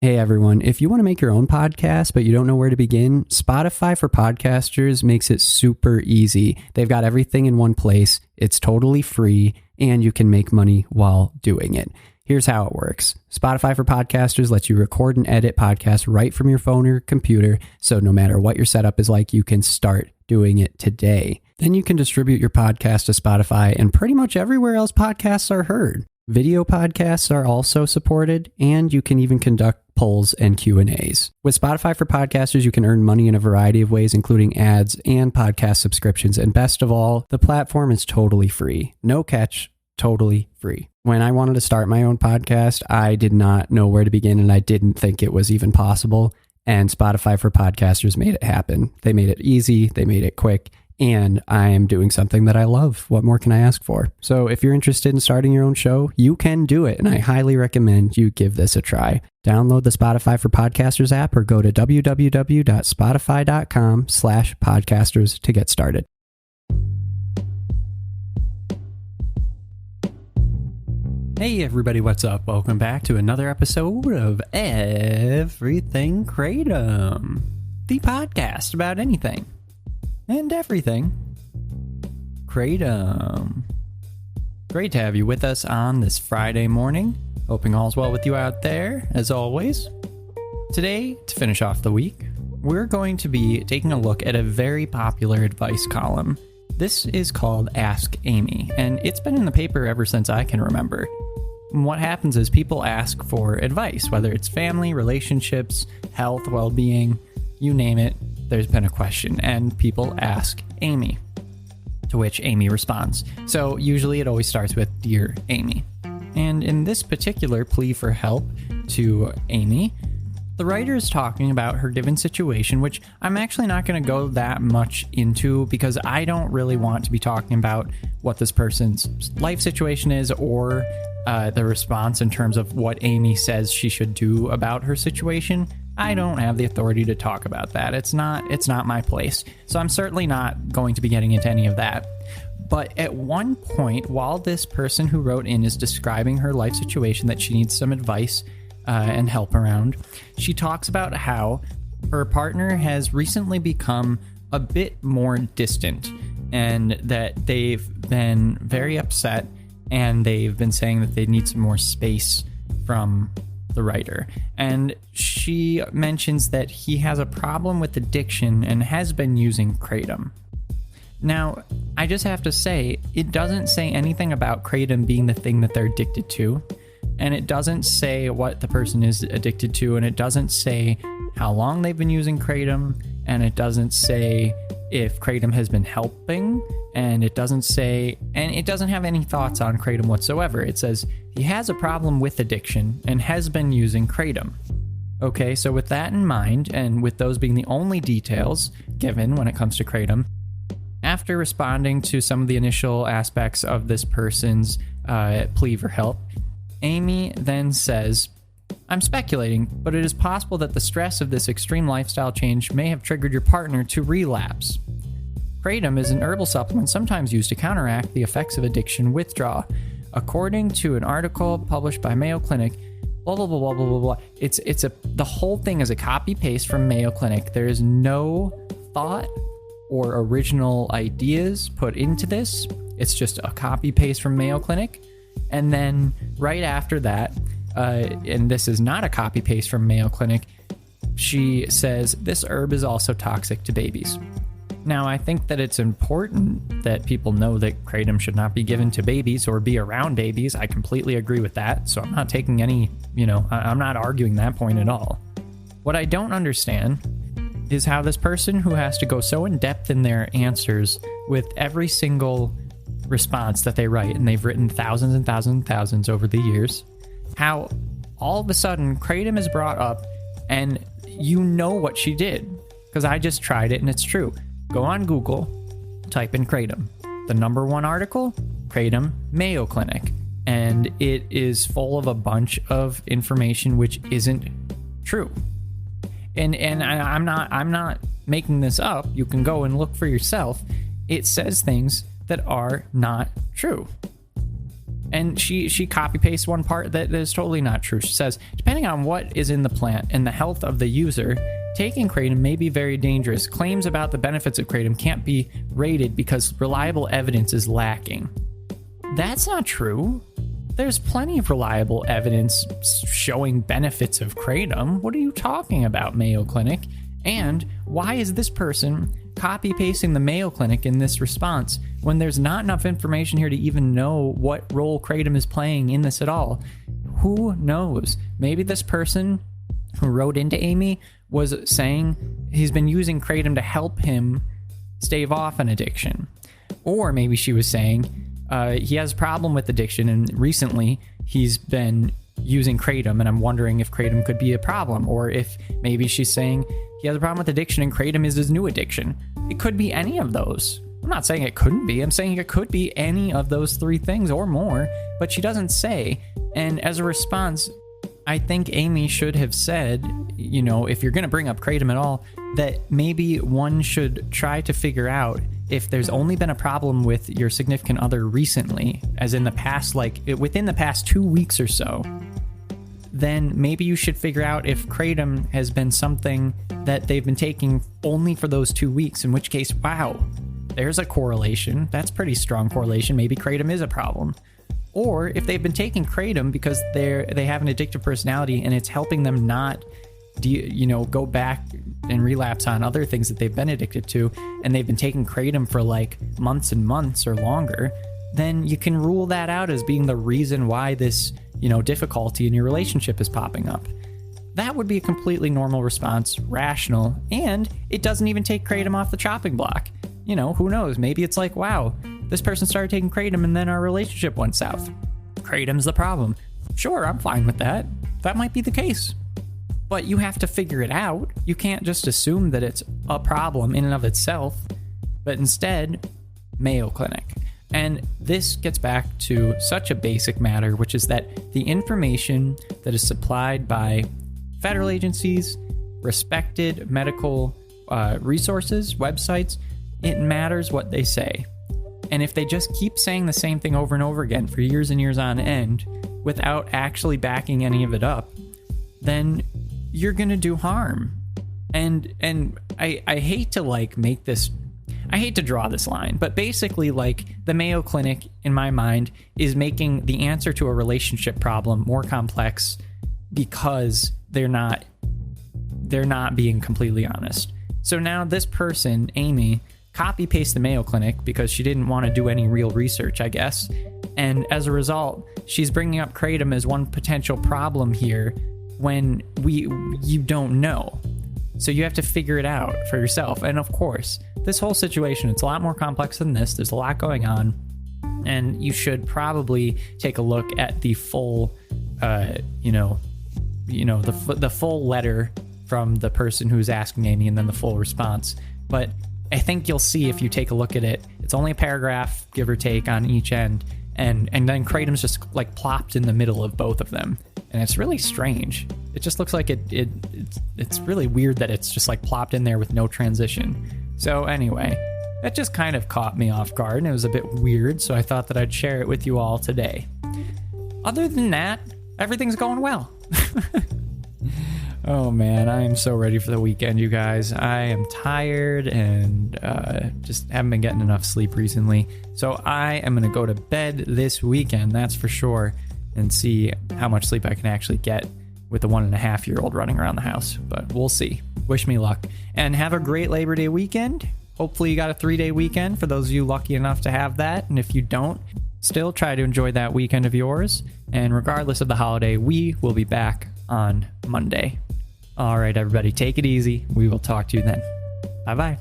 Hey everyone, if you want to make your own podcast but you don't know where to begin, Spotify for Podcasters makes it super easy. They've got everything in one place, it's totally free, and you can make money while doing it. Here's how it works. Spotify for Podcasters lets you record and edit podcasts right from your phone or computer, so no matter what your setup is like, you can start doing it today. Then you can distribute your podcast to Spotify and pretty much everywhere else podcasts are heard. Video podcasts are also supported, and you can even conduct polls and Q&As. With Spotify for Podcasters, you can earn money in a variety of ways, including ads and podcast subscriptions. And best of all, the platform is totally free. No catch, totally free. When I wanted to start my own podcast, I did not know where to begin, and I didn't think it was even possible. And Spotify for Podcasters made it happen. They made it easy, they made it quick, and I am doing something that I love. What more can I ask for? So if you're interested in starting your own show, you can do it, and I highly recommend you give this a try. Download the Spotify for Podcasters app or go to www.spotify.com/podcasters to get started. Hey everybody, what's up? Welcome back to another episode of Everything Kratom, the podcast about anything and everything Kratom. Great to have you with us on this Friday morning. Hoping all's well with you out there, as always. Today, to finish off the week, we're going to be taking a look at a very popular advice column. This is called Ask Amy, and it's been in the paper ever since I can remember. And what happens is people ask for advice, whether it's family, relationships, health, well-being, you name it, there's been a question, and people ask Amy, to which Amy responds. So usually it always starts with, "Dear Amy." And in this particular plea for help to Amy, the writer is talking about her given situation, which I'm actually not going to go that much into because I don't really want to be talking about what this person's life situation is or the response in terms of what Amy says she should do about her situation. I don't have the authority to talk about that. It's not my place. So I'm certainly not going to be getting into any of that. But at one point, while this person who wrote in is describing her life situation that she needs some advice and help around, she talks about how her partner has recently become a bit more distant and that they've been very upset and they've been saying that they need some more space from the writer. And she mentions that he has a problem with addiction and has been using Kratom. Now, I just have to say, it doesn't say anything about Kratom being the thing that they're addicted to, and it doesn't say what the person is addicted to, and it doesn't say how long they've been using Kratom, and it doesn't say if Kratom has been helping, and it doesn't have any thoughts on Kratom whatsoever. It says he has a problem with addiction and has been using Kratom. Okay, so with that in mind, and with those being the only details given when it comes to Kratom, after responding to some of the initial aspects of this person's plea for help, Amy then says, "I'm speculating, but it is possible that the stress of this extreme lifestyle change may have triggered your partner to relapse. Kratom is an herbal supplement sometimes used to counteract the effects of addiction withdrawal. According to an article published by Mayo Clinic, blah, blah, blah, blah, blah, blah, blah. The whole thing is a copy-paste from Mayo Clinic. There is no thought or original ideas put into this. It's just a copy-paste from Mayo Clinic. And then right after that, and this is not a copy-paste from Mayo Clinic, she says, "This herb is also toxic to babies." Now, I think that it's important that people know that Kratom should not be given to babies or be around babies. I completely agree with that. So I'm not taking any, I'm not arguing that point at all. What I don't understand is how this person who has to go so in depth in their answers with every single response that they write, and they've written thousands and thousands and thousands over the years, how all of a sudden Kratom is brought up and you know what she did, because I just tried it and it's true. Go on Google, type in Kratom. The number one article, Kratom, Mayo Clinic, and it is full of a bunch of information which isn't true. And I'm not making this up. You can go and look for yourself. It says things that are not true. And she copy pastes one part that is totally not true. She says, depending on what is in the plant and the health of the user, taking kratom may be very dangerous. Claims about the benefits of kratom can't be rated because reliable evidence is lacking. That's not true. There's plenty of reliable evidence showing benefits of kratom. What are you talking about, Mayo Clinic? And why is this person copy pasting the Mayo Clinic in this response when there's not enough information here to even know what role kratom is playing in this at all? Who knows? Maybe this person who wrote into Amy was saying he's been using kratom to help him stave off an addiction. Or maybe she was saying he has a problem with addiction and recently he's been using kratom, and I'm wondering if kratom could be a problem. Or if maybe she's saying he has a problem with addiction and kratom is his new addiction. It could be any of those. I'm not saying it couldn't be. I'm saying it could be any of those three things or more, but she doesn't say. And as a response, I think Amy should have said, you know, if you're going to bring up kratom at all, that maybe one should try to figure out if there's only been a problem with your significant other recently, as in the past, like within the past 2 weeks or so, then maybe you should figure out if kratom has been something that they've been taking only for those 2 weeks, in which case, wow, there's a correlation. That's pretty strong correlation. Maybe kratom is a problem. Or if they've been taking kratom because they have an addictive personality and it's helping them not, go back and relapse on other things that they've been addicted to, and they've been taking kratom for like months and months or longer, then you can rule that out as being the reason why this, difficulty in your relationship is popping up. That would be a completely normal response, rational, and it doesn't even take kratom off the chopping block. Who knows? Maybe it's like, wow, this person started taking kratom and then our relationship went south. Kratom's the problem. Sure, I'm fine with that. That might be the case. But you have to figure it out. You can't just assume that it's a problem in and of itself, but instead, Mayo Clinic. And this gets back to such a basic matter, which is that the information that is supplied by federal agencies, respected medical resources, websites, it matters what they say. And if they just keep saying the same thing over and over again for years and years on end without actually backing any of it up, then you're going to do harm. And I hate to make this, I hate to draw this line, but basically the Mayo Clinic in my mind is making the answer to a relationship problem more complex because they're not being completely honest. So now this person, Amy, copy paste the Mayo Clinic because she didn't want to do any real research, I guess. And as a result, she's bringing up kratom as one potential problem here when you don't know. So you have to figure it out for yourself. And of course, this whole situation, it's a lot more complex than this. There's a lot going on. And you should probably take a look at the full, the full letter from the person who's asking Amy and then the full response. But I think you'll see if you take a look at it, it's only a paragraph, give or take, on each end. And then kratom's just plopped in the middle of both of them. And it's really strange. It just looks like it's really weird that it's just plopped in there with no transition. So anyway, that just kind of caught me off guard and it was a bit weird. So I thought that I'd share it with you all today. Other than that, everything's going well. Oh man, I am so ready for the weekend, you guys. I am tired and just haven't been getting enough sleep recently. So I am going to go to bed this weekend, that's for sure, and see how much sleep I can actually get with the 1.5-year-old running around the house. But we'll see. Wish me luck. And have a great Labor Day weekend. Hopefully you got a 3-day weekend for those of you lucky enough to have that. And if you don't, still try to enjoy that weekend of yours. And regardless of the holiday, we will be back on Monday. All right, everybody, take it easy. We will talk to you then. Bye-bye.